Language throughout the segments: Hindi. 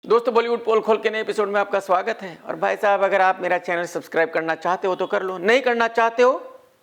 दोस्तों बॉलीवुड पोल खोल के नए एपिसोड में आपका स्वागत है। और भाई साहब, अगर आप मेरा चैनल सब्सक्राइब करना चाहते हो तो कर लो, नहीं करना चाहते हो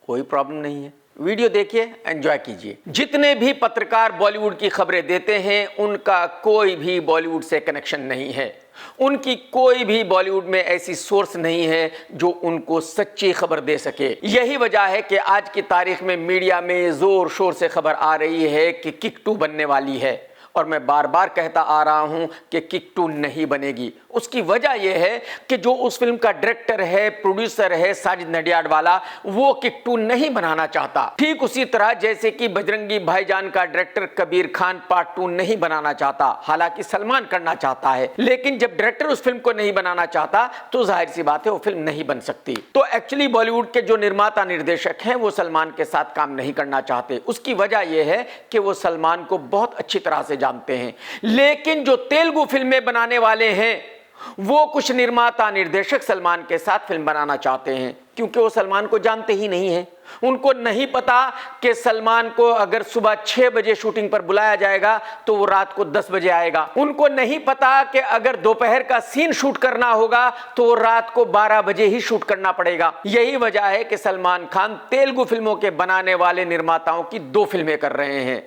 कोई प्रॉब्लम नहीं है। वीडियो देखिए, एंजॉय कीजिए। जितने भी पत्रकार बॉलीवुड की खबरें देते हैं उनका कोई भी बॉलीवुड से कनेक्शन नहीं है। उनकी कोई भी बॉलीवुड में ऐसी सोर्स नहीं है जो उनको सच्ची खबर दे सके। यही वजह है कि आज की तारीख में मीडिया में जोर शोर से खबर आ रही है कि किक 2 बनने वाली है। और मैं बार बार कहता आ रहा हूं कि किक 2 नहीं बनेगी। उसकी वजह यह है कि जो उस फिल्म का डायरेक्टर है, प्रोड्यूसर है साजिद नडियाडवाला, वो किक 2 नहीं बनाना चाहता। ठीक उसी तरह जैसे कि बजरंगी भाईजान का डायरेक्टर कबीर खान पार्ट 2 नहीं बनाना चाहता, हालांकि सलमान करना चाहता है। लेकिन जब डायरेक्टर उस फिल्म को नहीं बनाना चाहता तो जाहिर सी बात है वो फिल्म नहीं बन सकती। तो एक्चुअली बॉलीवुड के जो निर्माता निर्देशक हैं वो सलमान के साथ काम नहीं करना चाहते। उसकी वजह यह है कि वो सलमान को बहुत अच्छी तरह से जानते हैं। लेकिन जो तेलुगु फिल्में बनाने वाले हैं वो कुछ निर्माता निर्देशक सलमान के साथ फिल्म बनाना चाहते हैं, क्योंकि वो सलमान को जानते ही नहीं है। उनको नहीं पता कि सलमान को अगर सुबह 6 बजे शूटिंग पर बुलाया जाएगा तो वो रात को 10 बजे आएगा। उनको नहीं पता कि अगर दोपहर का सीन शूट करना होगा तो वो रात को 12 बजे ही शूट करना पड़ेगा। यही वजह है कि सलमान खान तेलुगु फिल्मों के बनाने वाले निर्माताओं की 2 फिल्में कर रहे हैं।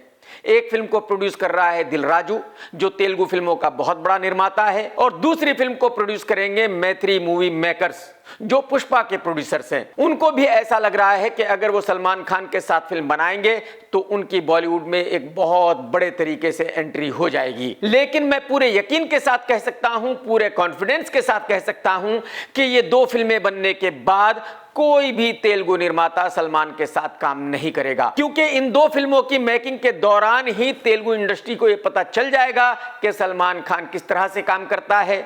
एक फिल्म को प्रोड्यूस कर रहा है दिल राजू, जो तेलुगु फिल्मों का बहुत बड़ा निर्माता है, और दूसरी फिल्म को प्रोड्यूस करेंगे मैत्री मूवी मेकर्स, जो पुष्पा के प्रोड्यूसर्स हैं। उनको भी ऐसा लग रहा है कि अगर वो सलमान खान के साथ फिल्म बनाएंगे तो उनकी बॉलीवुड में एक बहुत बड़े तरीके से एंट्री हो जाएगी। लेकिन मैं पूरे यकीन के साथ कह सकता हूं, पूरे कॉन्फिडेंस के साथ कह सकता हूं कि ये 2 फिल्में बनने के बाद कोई भी तेलुगु निर्माता सलमान के साथ काम नहीं करेगा, क्योंकि इन 2 फिल्मों की मेकिंग के दौरान ही तेलुगु इंडस्ट्री को यह पता चल जाएगा कि सलमान खान किस तरह से काम करता है,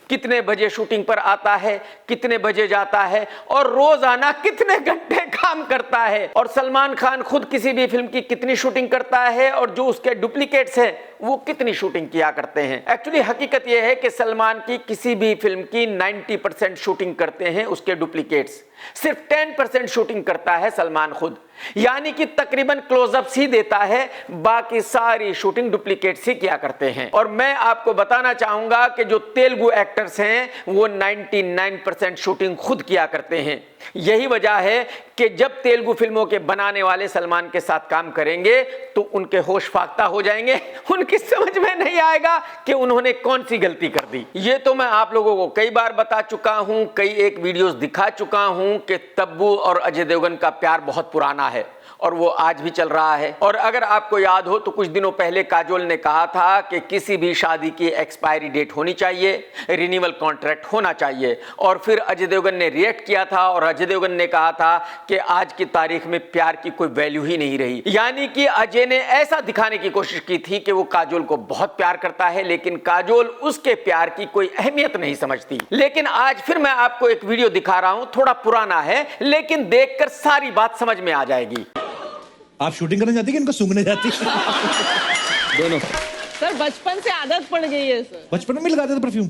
कितने बजे शूटिंग पर आता है, कितने बजे जाता है और रोजाना कितने घंटे काम करता है, और सलमान खान खुद किसी भी फिल्म की कितनी शूटिंग करता है और जो उसके डुप्लीकेट्स हैं वो कितनी शूटिंग किया करते हैं। एक्चुअली हकीकत यह है कि सलमान की किसी भी फिल्म की 90% शूटिंग करते हैं उसके डुप्लीकेट्स, सिर्फ 10% शूटिंग करता है सलमान खुद। यानी कि तकरीबन क्लोजअप्स ही देता है, बाकी सारी शूटिंग डुप्लीकेट्स ही किया करते हैं। और मैं आपको बताना चाहूंगा कि जो तेलुगु एक्टर्स हैं वो 99% शूटिंग खुद किया करते हैं। यही वजह है कि जब तेलुगु फिल्मों के बनाने वाले सलमान के साथ काम करेंगे तो उनके होश फाख्ता हो जाएंगे, उनकी समझ में नहीं आएगा कि उन्होंने कौन सी गलती कर दी। ये तो मैं आप लोगों को कई बार बता चुका हूं, कई एक वीडियोस दिखा चुका हूं कि तब्बू और अजय देवगन का प्यार बहुत पुराना है और वो आज भी चल रहा है। और अगर आपको याद हो तो कुछ दिनों पहले काजोल ने कहा था कि किसी भी शादी की एक्सपायरी डेट होनी चाहिए, रिन्यूअल कॉन्ट्रैक्ट होना चाहिए, और फिर अजय देवगन ने रिएक्ट किया था और अजय देवगन ने कहा था कि आज की तारीख में प्यार की कोई वैल्यू ही नहीं रही। यानी कि अजय ने ऐसा दिखाने की कोशिश की थी कि वो काजोल को बहुत प्यार करता है, लेकिन काजोल उसके प्यार की कोई अहमियत नहीं समझती। लेकिन आज फिर मैं आपको एक वीडियो दिखा रहा हूं, थोड़ा पुराना है लेकिन देखकर सारी बात समझ में आ जाएगी। आप शूटिंग करने जाती है कि इनको सूंघने जाती है? दोनों। सर बचपन से आदत पड़ गई है सर। बचपन में लगाते थे परफ्यूम?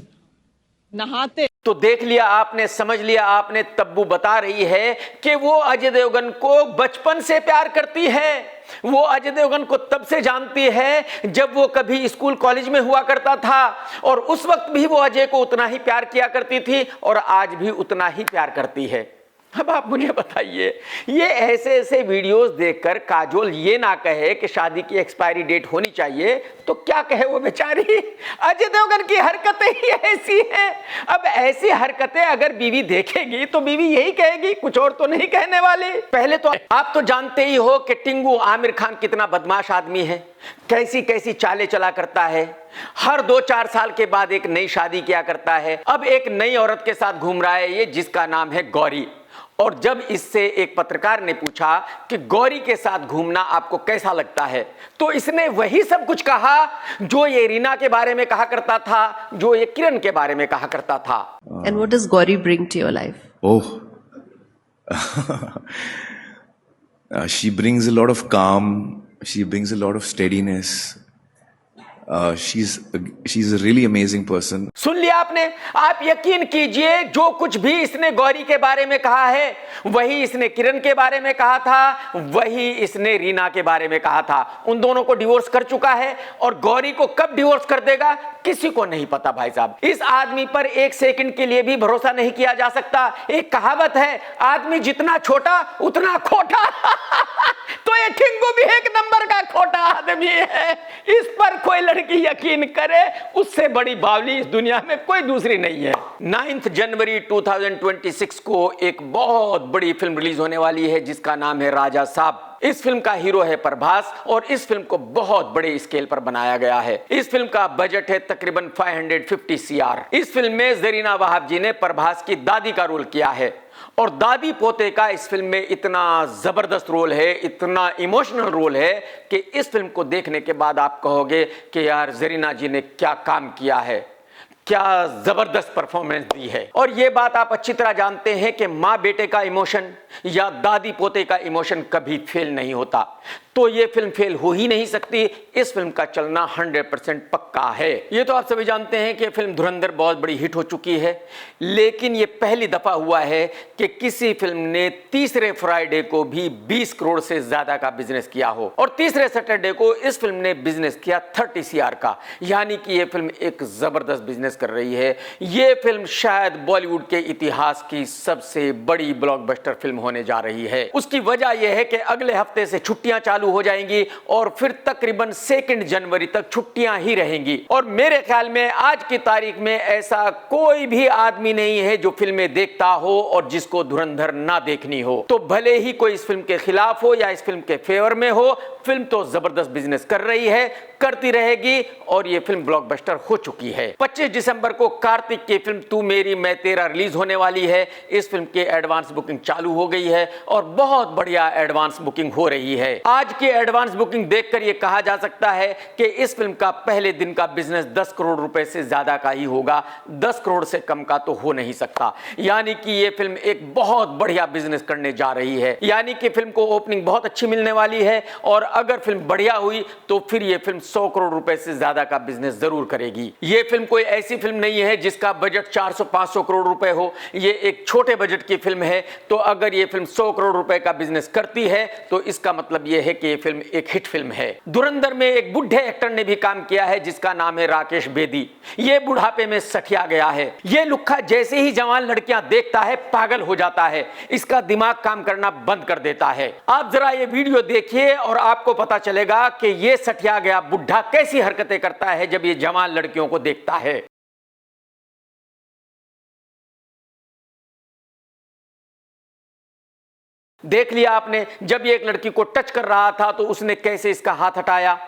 नहाते। तो देख लिया आपने, समझ लिया आपने। तब्बू बता रही है कि वो अजय देवगन को बचपन से प्यार करती है। वो अजय देवगन को तब से जानती है जब वो कभी स्कूल कॉलेज में हुआ करता था, और उस वक्त भी वो अजय को उतना ही प्यार किया करती थी और आज भी उतना ही प्यार करती है। अब आप मुझे बताइए, ये ऐसे ऐसे वीडियोस देखकर काजोल ये ना कहे कि शादी की एक्सपायरी डेट होनी चाहिए तो क्या कहे वो बेचारी? अजय देवगन की हरकतें ही ऐसी हैं। अब ऐसी हरकतें अगर बीवी देखेगी तो बीवी यही कहेगी, कुछ और तो नहीं कहने वाली। पहले तो आप तो जानते ही हो कि टिंगू आमिर खान कितना बदमाश आदमी है, कैसी कैसी चालें चला करता है। हर 2-4 साल के बाद एक नई शादी किया करता है। अब एक नई औरत के साथ घूम रहा है ये, जिसका नाम है गौरी। और जब इससे एक पत्रकार ने पूछा कि गौरी के साथ घूमना आपको कैसा लगता है, तो इसने वही सब कुछ कहा जो ये रीना के बारे में कहा करता था, जो ये किरण के बारे में कहा करता था। And what does Gauri bring to your life? Oh, she brings a lot of calm. She brings a lot of steadiness. she's a really amazing person. सुन लिया आपने? आप यकीन कीजिए जो कुछ भी इसने गौरी के बारे में कहा है वही इसने किरण के बारे में कहा था, वही इसने रीना के बारे में कहा था। उन दोनों को डिवोर्स कर चुका है और गौरी को कब डिवोर्स कर देगा किसी को नहीं पता भाई साहब। इस आदमी पर एक सेकंड के लिए भी भरोसा नहीं किया जा सकता। एक कहावत है, आदमी जितना छोटा उतना खोटा। तो ये टिंकू भी एक नंबर का खोटा आदमी है। इस पर कोई लड़की यकीन करे उससे बड़ी बावली इस दुनिया में कोई दूसरी नहीं है। 9 जनवरी 2026 को एक बहुत बड़ी फिल्म रिलीज होने वाली है जिसका नाम है राजा साहब। इस फिल्म का हीरो है प्रभास और इस फिल्म को बहुत बड़े स्केल पर बनाया गया है। इस फिल्म का बजट है तकरीबन 550 CR। इस फिल्म में जरीना वहाब जी ने प्रभास की दादी का रोल किया है और दादी पोते का इस फिल्म में इतना जबरदस्त रोल है, इतना इमोशनल रोल है कि इस फिल्म को देखने के बाद आप कहोगे कि यार जरीना जी ने क्या काम किया है, क्या जबरदस्त परफॉर्मेंस दी है। और यह बात आप अच्छी तरह जानते हैं कि माँ बेटे का इमोशन या दादी पोते का इमोशन कभी फेल नहीं होता, तो ये फिल्म फेल हो ही नहीं सकती। इस फिल्म का चलना 100% पक्का है। ये तो आप सभी जानते हैं कि फिल्म धुरंधर बहुत बड़ी हिट हो चुकी है, लेकिन ये पहली दफा हुआ है कि किसी फिल्म ने तीसरे फ्राइडे को भी 20 करोड़ से ज्यादा का बिजनेस किया हो और तीसरे सैटरडे को इस फिल्म ने बिजनेस किया 30 CR का, यानी कि ये फिल्म एक जबरदस्त बिजनेस कर रही है। ये फिल्म शायद बॉलीवुड के इतिहास की सबसे बड़ी ब्लॉकबस्टर फिल्म होने जा रही है। उसकी वजह यह है कि अगले हफ्ते से छुट्टियां चालू हो जाएंगी और फिर तकरीबन 2 जनवरी तक छुट्टियां ही रहेंगी। और मेरे ख्याल में आज की तारीख में ऐसा कोई भी आदमी नहीं है जो फिल्में देखता हो और जिसको धुरंधर ना देखनी हो। तो भले ही कोई इस फिल्म के खिलाफ हो या इस फिल्म के फेवर में हो, फिल्म तो जबरदस्त बिजनेस कर रही है, करती रहेगी और यह फिल्म ब्लॉकबस्टर हो चुकी है। 25 दिसंबर को कार्तिक की फिल्म तू मेरी मैं तेरा रिलीज होने वाली है। इस फिल्म की एडवांस बुकिंग चालू हो गई है और बहुत बढ़िया एडवांस बुकिंग हो रही है। आज की एडवांस बुकिंग देखकर यह कहा जा सकता है कि इस फिल्म का पहले दिन का बिजनेस 10 करोड़ रुपए से ज्यादा का ही होगा, 10 करोड़ से कम का तो हो नहीं सकता। यानी कि यह फिल्म एक बहुत बढ़िया बिजनेस करने जा रही है, यानी कि फिल्म को ओपनिंग बहुत अच्छी मिलने वाली है और अगर फिल्म बढ़िया हुई तो फिर यह फिल्म 100 करोड़ रुपए से ज्यादा का बिजनेस जरूर करेगी। यह फिल्म कोई ऐसी फिल्म नहीं है जिसका बजट 400-500 करोड़ रुपए हो। यह एक छोटे बजट की फिल्म है, तो अगर यह फिल्म 100 करोड़ रुपए का बिजनेस करती है तो इसका मतलब यह है कि यह फिल्म एक हिट फिल्म है। धुरंधर में एक बुढ़े एक्टर ने भी काम किया है जिसका नाम है राकेश बेदी। यह बुढ़ापे में सठिया गया है। यह लुक्खा जैसे ही जवान लड़कियां देखता है पागल हो जाता है, इसका दिमाग काम करना बंद कर देता है। आप जरा ये वीडियो देखिए और आपको पता चलेगा कि यह सठिया गया बुढ़ा कैसी हरकतें करता है जब ये जवान लड़कियों को देखता है। देख लिया आपने, जब ये एक लड़की को टच कर रहा था तो उसने कैसे इसका हाथ हटाया।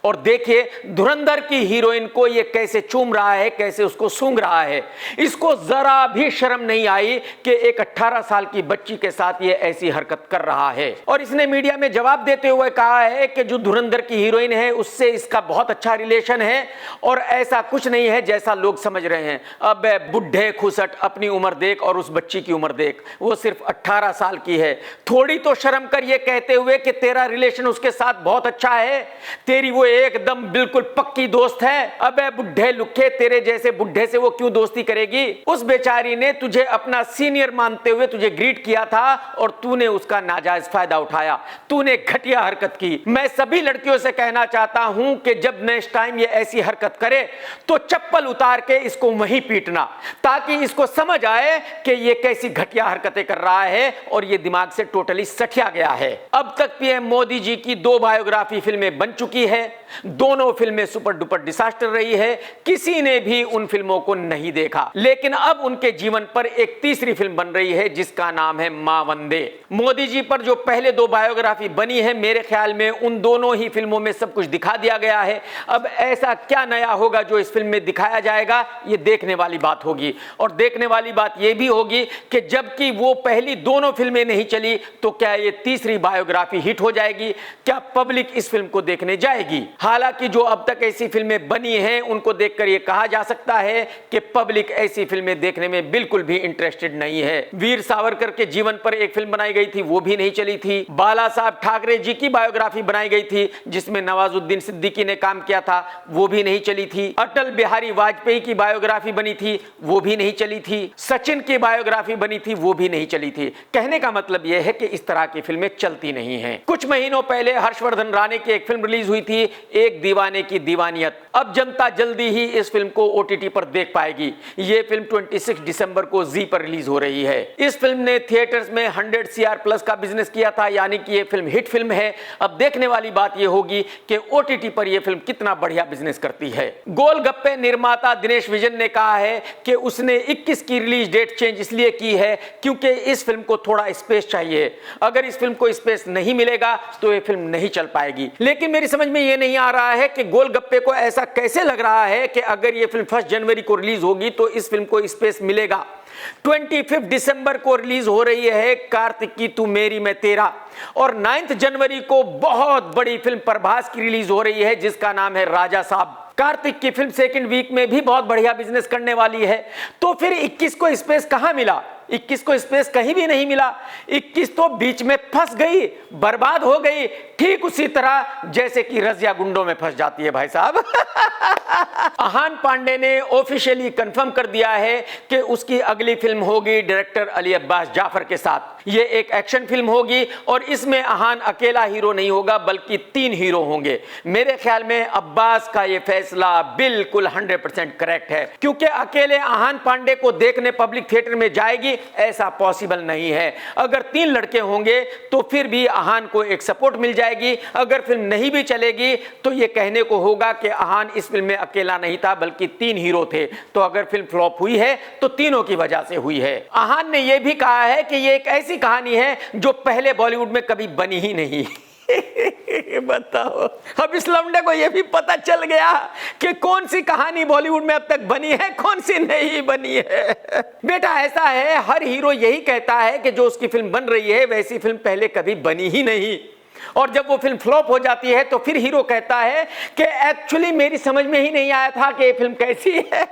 और देखिए धुरंधर की हीरोइन को ये कैसे चूम रहा है, कैसे उसको सूंघ रहा है। इसको जरा भी शर्म नहीं आई कि एक 18 साल की बच्ची के साथ ये ऐसी हरकत कर रहा है। और इसने मीडिया में जवाब देते हुए कहा है कि जो धुरंधर की हीरोइन है उससे इसका बहुत अच्छा रिलेशन है और ऐसा कुछ नहीं है जैसा लोग समझ रहे हैं। अब बुढ़े खुसट, अपनी उम्र देख और उस बच्ची की उम्र देख, वो सिर्फ 18 साल की है। थोड़ी तो शर्म कर ये कहते हुए कि तेरा रिलेशन उसके साथ बहुत अच्छा है, तेरी वो एकदम बिल्कुल पक्की दोस्त है। अबे बुढ़े लुखे, तेरे जैसे बुढ़े से वो क्यों दोस्ती करेगी। उस बेचारी ने तुझे अपना सीनियर मानते हुए तुझे ग्रीट किया था और तूने उसका नाजायज फायदा उठाया, तूने घटिया हरकत की। मैं सभी लड़कियों से कहना चाहता हूं कि जब नेक्स्ट टाइम ये ऐसी हरकत करे तो चप्पल उतार के इसको वहीं पीटना, ताकि इसको समझ आए कि ये कैसी घटिया हरकतें कर रहा है और ये दिमाग से टोटली सठिया गया है। अब तक पीएम मोदी जी की 2 बायोग्राफी फिल्में बन चुकी है, दोनों फिल्में सुपर डुपर डिजास्टर रही है, किसी ने भी उन फिल्मों को नहीं देखा। लेकिन अब उनके जीवन पर एक तीसरी फिल्म बन रही है जिसका नाम है मां वंदे। मोदी जी पर जो पहले 2 बायोग्राफी बनी है, मेरे ख्याल में उन दोनों ही फिल्मों में सब कुछ दिखा दिया गया है। अब ऐसा क्या नया होगा जो इस फिल्म में दिखाया जाएगा, ये देखने वाली बात होगी। और देखने वाली बात यह भी होगी कि जबकि वो पहली दोनों फिल्में नहीं चली तो क्या ये तीसरी बायोग्राफी हिट हो जाएगी, क्या पब्लिक इस फिल्म को देखने जाएगी। जाएगी। हालांकि जो अब तक ऐसी फिल्में बनी हैं उनको देखकर यह कहा जा सकता है कि पब्लिक ऐसी फिल्में देखने में बिल्कुल भी इंटरेस्टेड नहीं है। वीर सावरकर के जीवन पर एक फिल्म बनाई गई थी, वो भी नहीं चली थी। बाला साहब ठाकरे जी की बायोग्राफी बनाई गई थी जिसमें नवाजुद्दीन सिद्दीकी ने काम किया था, वो भी नहीं चली थी। अटल बिहारी वाजपेयी की बायोग्राफी बनी थी, वो भी नहीं चली थी। सचिन की बायोग्राफी बनी थी, वो भी नहीं चली थी। कहने का मतलब यह है कि इस तरह की फिल्में चलती नहीं हैं। कुछ महीनों पहले हर्षवर्धन राणे की एक फिल्म रिलीज हुई थी, एक दीवाने की दीवानियत। अब जनता जल्दी ही इस फिल्म को OTT पर देख पाएगी। यह फिल्म 26 दिसंबर को जी पर रिलीज हो रही है। इस फिल्म ने थिएटर्स में 100 CR प्लस का बिजनेस किया था, यानी कि यह फिल्म हिट फिल्म है। अब देखने वाली बात यह होगी कि OTT पर यह फिल्म कितना बढ़िया बिजनेस करती है। गोलगप्पे निर्माता दिनेश विजन ने कहा है कि उसने 21 की रिलीज डेट चेंज इसलिए की है क्योंकि इस फिल्म को थोड़ा स्पेस चाहिए। अगर इस फिल्म को स्पेस नहीं मिलेगा तो यह फिल्म नहीं चल पाएगी। लेकिन मेरी समझ में यह नहीं आ रहा है कि गोलगप्पे को ऐसा कैसे लग रहा है कि अगर यह फिल्म 1 जनवरी को रिलीज होगी तो इस फिल्म को स्पेस मिलेगा। 25 दिसंबर को रिलीज हो रही है कार्तिक की तू मेरी मैं तेरा, और 9 जनवरी को बहुत बड़ी फिल्म प्रभास की रिलीज हो रही है जिसका नाम है राजा साहब। कार्तिक की फिल्म सेकंड वीक में भी बहुत बढ़िया बिजनेस करने वाली है। तो फिर 21 को स्पेस कहां मिला? 21 को स्पेस कहीं भी नहीं मिला। 21 तो बीच में फंस गई, बर्बाद हो गई, ठीक उसी तरह जैसे कि रजिया गुंडों में फंस जाती है भाई साहब। आहान पांडे ने ऑफिशियली कंफर्म कर दिया है कि उसकी अगली फिल्म होगी डायरेक्टर अली अब्बास जाफर के साथ। ये एक एक्शन फिल्म होगी और इसमें आहान अकेला हीरो नहीं होगा बल्कि 3 हीरो होंगे। मेरे ख्याल में अब्बास का ये फैसला बिल्कुल 100% करेक्ट है, क्योंकि अकेले आहान पांडे को देखने पब्लिक थिएटर में जाएगी ऐसा पॉसिबल नहीं है। अगर 3 लड़के होंगे तो फिर भी आहान को एक सपोर्ट मिल जाएगी। अगर फिल्म नहीं भी चलेगी तो ये कहने को होगा कि आहान इस फिल्म में अकेला नहीं था बल्कि 3 हीरो थे। तो अगर फिल्म फ्लॉप हुई है तो तीनों की वजह से हुई है। आहान ने यह भी कहा है कि यह एक ऐसी कहानी है जो पहले बॉलीवुड में कभी बनी ही नहीं। बताओ, अब इस लौंडे को यह भी पता चल गया कि कौन सी कहानी बॉलीवुड में अब तक बनी है, कौन सी नहीं बनी है। बेटा ऐसा है, हर हीरो यही कहता है कि जो उसकी फिल्म बन रही है वैसी फिल्म पहले कभी बनी ही नहीं, और जब वो फिल्म फ्लॉप हो जाती है तो फिर हीरो कहता है कि एक्चुअली मेरी समझ में ही नहीं आया था कि ये फिल्म कैसी है।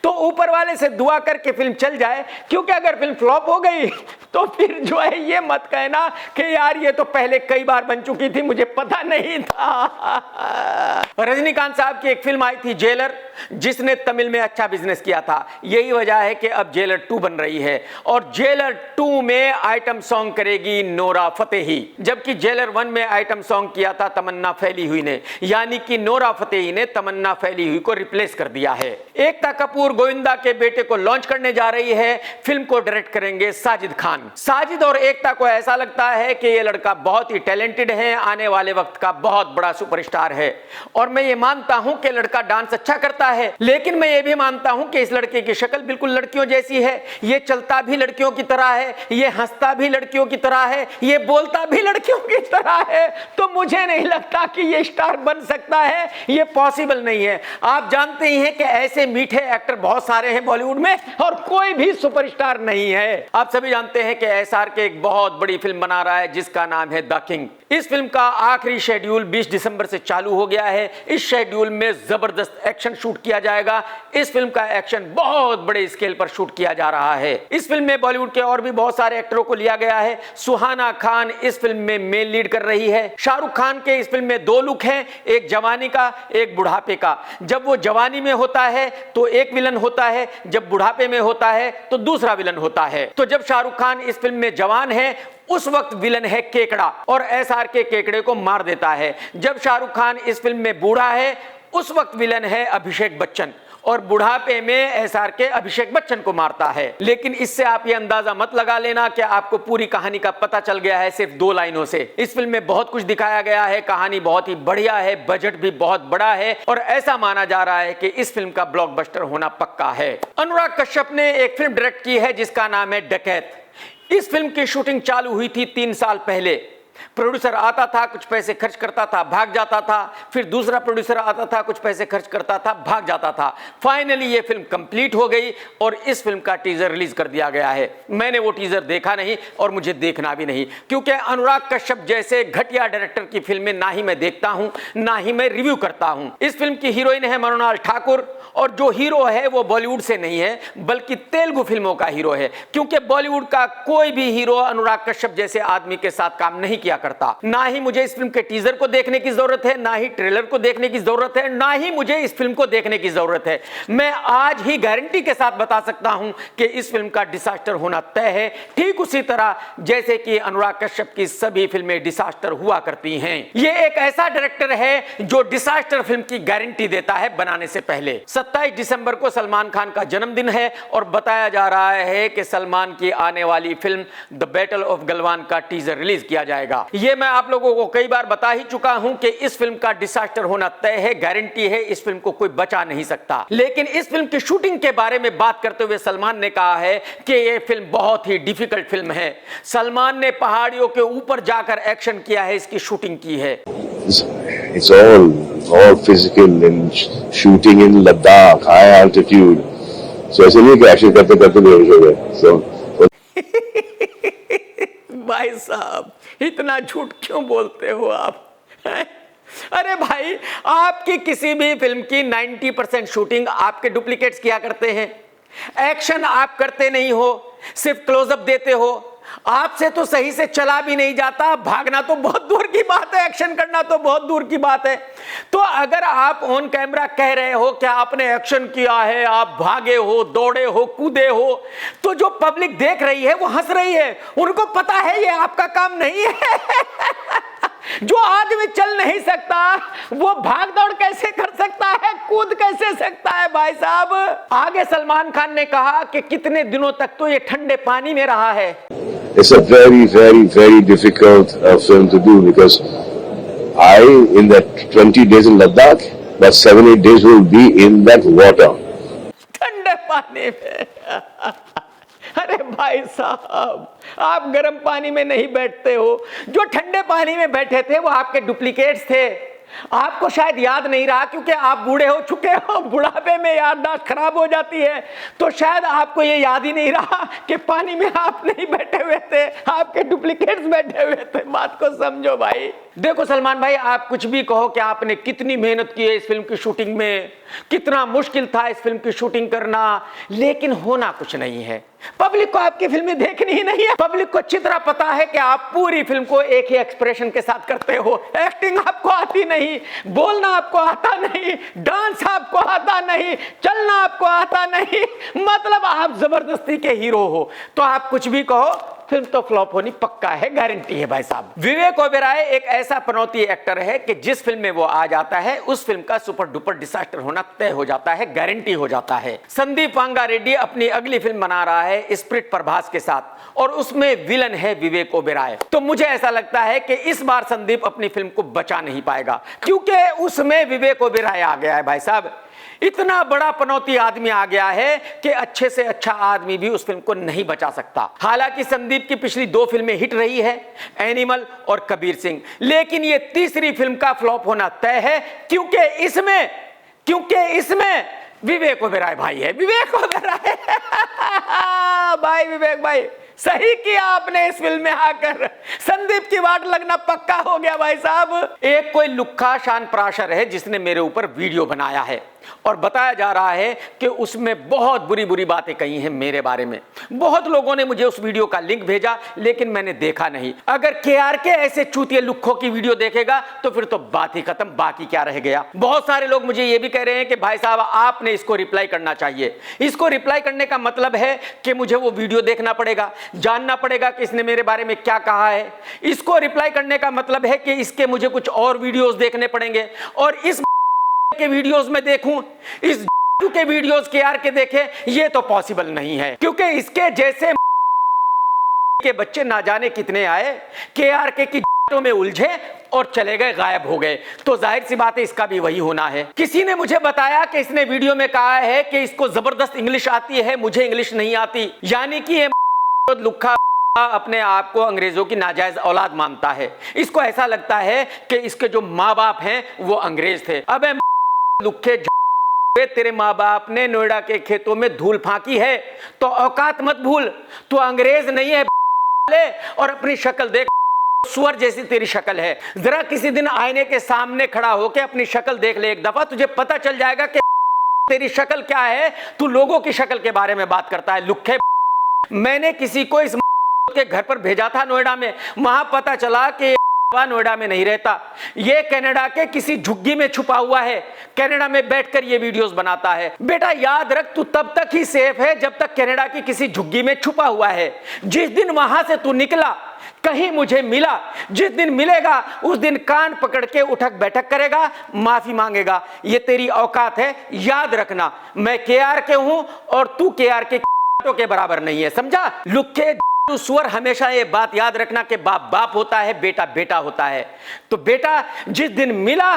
तो ऊपर वाले से दुआ करके फिल्म चल जाए, क्योंकि अगर फिल्म फ्लॉप हो गई तो फिर जो है ये मत कहना कि यार ये तो पहले कई बार बन चुकी थी, मुझे पता नहीं था। रजनीकांत साहब की एक फिल्म आई थी जेलर, जिसने तमिल में अच्छा बिजनेस किया था। यही वजह है कि अब जेलर 2 बन रही है, और जेलर 2 में आइटम सॉन्ग करेगी नोरा फतेही, जबकि जेलर 1 में आइटम सॉन्ग किया था तमन्ना फैली हुई ने, यानी कि नोरा फतेही ने तमन्ना फैली हुई को रिप्लेस कर दिया है। एकता कपूर गोविंदा के बेटे को लॉन्च करने जा रही है। फिल्म को डायरेक्ट करेंगे साजिद खान। साजिद और एकता को ऐसा लगता है कि यह लड़का बहुत ही टैलेंटेड है, आने वाले वक्त का बहुत बड़ा सुपरस्टार है। और मैं ये मानता हूं कि लड़का डांस अच्छा करता है, लेकिन मैं ये भी मानता हूं कि इस लड़के की शक्ल बिल्कुल लड़कियों जैसी है। ये चलता भी लड़कियों की तरह है, ये हंसता भी लड़कियों की तरह है, ये बोलता भी लड़कियों की तरह है। तो मुझे नहीं लगता कि ये स्टार बन सकता है, ये पॉसिबल नहीं है। आप जानते ही हैं कि ऐसे मीठे एक्टर बहुत सारे हैं बॉलीवुड में, और कोई भी सुपरस्टार नहीं है। आप सभी जानते हैं कि SRK एक बहुत बड़ी फिल्म बना रहा है जिसका नाम है द किंग। इस फिल्म का आखिरी शेड्यूल 20 दिसंबर से चालू हो गया है। इस शेड्यूल में जबरदस्त एक्शन शूट किया जाएगा। इस फिल्म का एक्शन बहुत बड़े स्केल पर शूट किया जा रहा है। इस फिल्म में बॉलीवुड के और भी बहुत सारे एक्टरों को लिया गया है। सुहाना खान इस फिल्म में मेन लीड कर रही है। शाहरुख खान के इस फिल्म में 2 लुक हैं, एक जवानी का, एक बुढ़ापे का। जब वो जवानी में होता है तो एक विलन होता है, जब बुढ़ापे में होता है तो दूसरा विलन होता है। तो जब शाहरुख खान इस फिल्म में जवान है उस वक्त विलन है केकड़ा, और SRK केकड़े को मार देता है। जब शाहरुख खान इस फिल्म में बूढ़ा है उस वक्त विलन है अभिषेक बच्चन, और बुढ़ापे में SRK अभिषेक बच्चन को मारता है। लेकिन इससे आप ये अंदाजा मत लगा लेना कि आपको पूरी कहानी का पता चल गया है सिर्फ 2 लाइनों से। इस फिल्म में बहुत कुछ दिखाया गया है, कहानी बहुत ही बढ़िया है, बजट भी बहुत बड़ा है, और ऐसा माना जा रहा है कि इस फिल्म का ब्लॉकबस्टर होना पक्का है। अनुराग कश्यप ने एक फिल्म डायरेक्ट की है जिसका नाम है डकैत। इस फिल्म की शूटिंग चालू हुई थी 3 साल पहले। प्रोड्यूसर आता था, कुछ पैसे खर्च करता था, भाग जाता था, फिर दूसरा प्रोड्यूसर आता था, कुछ पैसे खर्च करता था, भाग जाता था। फाइनली ये फिल्म कंप्लीट हो गई और इस फिल्म का टीजर रिलीज कर दिया गया है। मैंने वो टीजर देखा नहीं और मुझे देखना भी नहीं, क्योंकि अनुराग कश्यप जैसे घटिया डायरेक्टर की फिल्में ना ही मैं देखता हूं, ना ही मैं रिव्यू करता हूं। इस फिल्म की हीरोइन है मृणाल ठाकुर, और जो हीरो है वो बॉलीवुड से नहीं है बल्कि तेलुगु फिल्मों का हीरो है, क्योंकि बॉलीवुड का कोई भी हीरो अनुराग कश्यप जैसे आदमी के साथ काम नहीं किया करता। ना ही मुझे इस फिल्म के टीजर को देखने की जरूरत है, ना ही ट्रेलर को देखने की जरूरत है, ना ही मुझे इस फिल्म को देखने की जरूरत है। मैं आज ही गारंटी के साथ बता सकता हूं कि इस फिल्म का डिसास्टर होना तय है, ठीक उसी तरह जैसे कि अनुराग कश्यप की सभी फिल्में डिसास्टर हुआ करती हैं। ये एक ऐसा डायरेक्टर है जो डिसास्टर फिल्म की गारंटी देता है बनाने से पहले। 27 दिसंबर को सलमान खान का जन्मदिन है और बताया जा रहा है कि सलमान की आने वाली film the battle of Galwan का टीजर रिलीज किया जाएगा। यह मैं आप लोगों को कई बार बता ही चुका हूं कि इस फिल्म का डिसास्टर होना तय है, गारंटी है, इस फिल्म को कोई बचा नहीं सकता। लेकिन इस फिल्म की शूटिंग के बारे में बात करते हुए सलमान ने कहा है कि यह फिल्म बहुत ही डिफिकल्ट फिल्म है। सलमान ने पहाड़ियों के ऊपर जाकर एक्शन किया है, इसकी शूटिंग की है। It's all physical and shooting in Ladakh, high altitude. So ऐसे नहीं कि एक्शन करते करते बेहोश हो गए। So भाई साहब इतना झूठ क्यों बोलते हो आप? अरे भाई, आपकी किसी भी फिल्म की 90% शूटिंग आपके डुप्लीकेट्स किया करते हैं। एक्शन आप करते नहीं हो, सिर्फ क्लोजअप देते हो। आपसे तो सही से चला भी नहीं जाता, भागना तो बहुत दूर की बात है, एक्शन करना तो बहुत दूर की बात है। तो अगर आप ऑन कैमरा कह रहे हो कि आपने एक्शन किया है, आप भागे हो, दौड़े हो, कूदे हो, तो जो पब्लिक देख रही है वो हंस रही है। उनको पता है ये आपका काम नहीं है। जो आदमी चल नहीं सकता वो भाग दौड़ कैसे कर सकता है, कूद कैसे सकता है? भाई साहब, आगे सलमान खान ने कहा कि कितने दिनों तक तो ये ठंडे पानी में रहा है। it's a very difficult film to do because in that 20 days in Ladakh, but 7-8 days will be in that water. ठंडे पानी में। अरे भाई साहब, आप गर्म पानी में नहीं बैठते हो। जो ठंडे पानी में बैठे थे वो आपके डुप्लीकेट्स थे। आपको शायद याद नहीं रहा क्योंकि आप बूढ़े हो चुके हो, बुढ़ापे में याददाश्त खराब हो जाती है, तो शायद आपको ये याद ही नहीं रहा कि पानी में आप नहीं बैठे हुए थे, आपके डुप्लीकेट्स बैठे हुए थे। बात को समझो भाई। देखो सलमान भाई, आप कुछ भी कहो कि आपने कितनी मेहनत की है इस फिल्म की शूटिंग में, कितना मुश्किल था इस फिल्म की शूटिंग करना, लेकिन होना कुछ नहीं है। पब्लिक को आपकी फिल्में देखनी ही नहीं है। पब्लिक को अच्छी तरह पता है कि आप पूरी फिल्म को एक ही एक्सप्रेशन के साथ करते हो। एक्टिंग आपको आती नहीं, बोलना आपको आता नहीं, डांस आपको आता नहीं, चलना आपको आता नहीं, मतलब आप जबरदस्ती के हीरो हो। तो आप कुछ भी कहो, फिल्म तो फ्लॉप होनी पक्का है, गारंटी है भाई साहब। विवेक ओबेरॉय एक ऐसा पनौती एक्टर है कि जिस फिल्म में वो आ जाता है उस फिल्म का सुपर डुपर डिसास्टर होना तय हो जाता है, गारंटी हो जाता है। संदीप वांगा रेड्डी अपनी अगली फिल्म बना रहा है स्प्रिट प्रभास के साथ और उसमें विलन है विवेक ओबेरॉय। तो मुझे ऐसा लगता है कि इस बार संदीप अपनी फिल्म को बचा नहीं पाएगा क्योंकि उसमें विवेक ओबेरॉय आ गया है। भाई साहब, इतना बड़ा पनौती आदमी आ गया है कि अच्छे से अच्छा आदमी भी उस फिल्म को नहीं बचा सकता। हालांकि संदीप की पिछली 2 फिल्में हिट रही है, एनिमल और कबीर सिंह, लेकिन ये तीसरी फिल्म का फ्लॉप होना तय है क्योंकि इसमें विवेक ओबेरॉय भाई है। विवेक ओबेरॉय भाई, विवेक भाई, सही किया आपने इस फिल्म में आकर। संदीप की वाट लगना पक्का हो गया भाई साहब। एक कोई लुक्खा शान प्राशर है जिसने मेरे ऊपर वीडियो बनाया है और बताया जा रहा है कि उसमें बहुत बुरी बुरी बातें कही हैं मेरे बारे में। बहुत लोगों ने मुझे उस वीडियो का लिंक भेजा लेकिन मैंने देखा नहीं। अगर केआरके ऐसे चूतिए लुक्खों की वीडियो देखेगा तो फिर तो बात ही खत्म, बाकी क्या रह गया। बहुत सारे लोग मुझे ये भी कह रहे हैं कि भाई साहब आपने इसको रिप्लाई करना चाहिए। इसको रिप्लाई करने का मतलब है कि मुझे वो वीडियो देखना पड़ेगा, जानना पड़ेगा कि इसने मेरे बारे में क्या कहा है। इसको रिप्लाई करने का मतलब है कि इसके मुझे कुछ और वीडियोस देखने पड़ेंगे और इस के वीडियोस में देखूं, इस के वीडियोस के आर के देखे, ये तो पॉसिबल नहीं है क्योंकि इसके जैसे के बच्चे ना जाने कितने आए, के आर के की में उलझे और चले गए, गायब हो गए। तो जाहिर सी बात है इसका भी वही होना है। किसी ने मुझे बताया कि इसने वीडियो में कहा है कि इसको जबरदस्त इंग्लिश आती है, मुझे इंग्लिश नहीं आती, यानी कि ये लुक्खा अपने आप को अंग्रेजों की नाजायज औलाद मानता है। इसको ऐसा लगता है कि इसके जो माँ बाप हैं वो अंग्रेज थे। अबे लुखे तेरे माँ बाप ने नोएडा के खेतों में धूल फांकी है तो औकात मत भूल। तू अंग्रेज नहीं है और अपनी शक्ल देख, सुअर जैसी तेरी शक्ल है। जरा किसी दिन आईने के सामने खड़ा होकर अपनी शक्ल देख ले एक दफा, तुझे पता चल जाएगा कि तेरी शक्ल क्या है। तू लोगों की शक्ल के बारे में बात करता है लुखे। मैंने किसी को इस के घर पर भेजा था नोएडा में, वहां पता चला कि नोएडा में नहीं रहता, ये कनाडा के किसी झुग्गी में छुपा हुआ है। कनाडा में बैठकर ये वीडियोस बनाता है। बेटा याद रख, तू तब तक ही सेफ है जब तक कनाडा की किसी झुग्गी में छुपा हुआ है। जिस दिन वहां से तू निकला, कहीं मुझे मिला, जिस दिन मिलेगा उस दिन कान पकड़ के उठक बैठक करेगा, माफी मांगेगा। ये तेरी औकात है, याद रखना। मैं केआर के हूं और तू केआर के बराबर नहीं है, समझा लुखे सुअर। हमेशा ये बात याद रखना कि बाप बाप होता है, बेटा बेटा होता है। तो बेटा जिस दिन मिला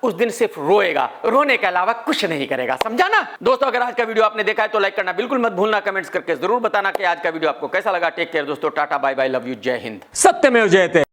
उस दिन सिर्फ रोएगा, रोने के अलावा कुछ नहीं करेगा, समझा ना। दोस्तों अगर आज का वीडियो आपने देखा है तो लाइक करना बिल्कुल मत भूलना, कमेंट्स करके जरूर बताना कि आज का वीडियो आपको कैसा लगा। टेक केयर दोस्तों, tata bye bye, love you, जय हिंद, सत्यमेव जयते।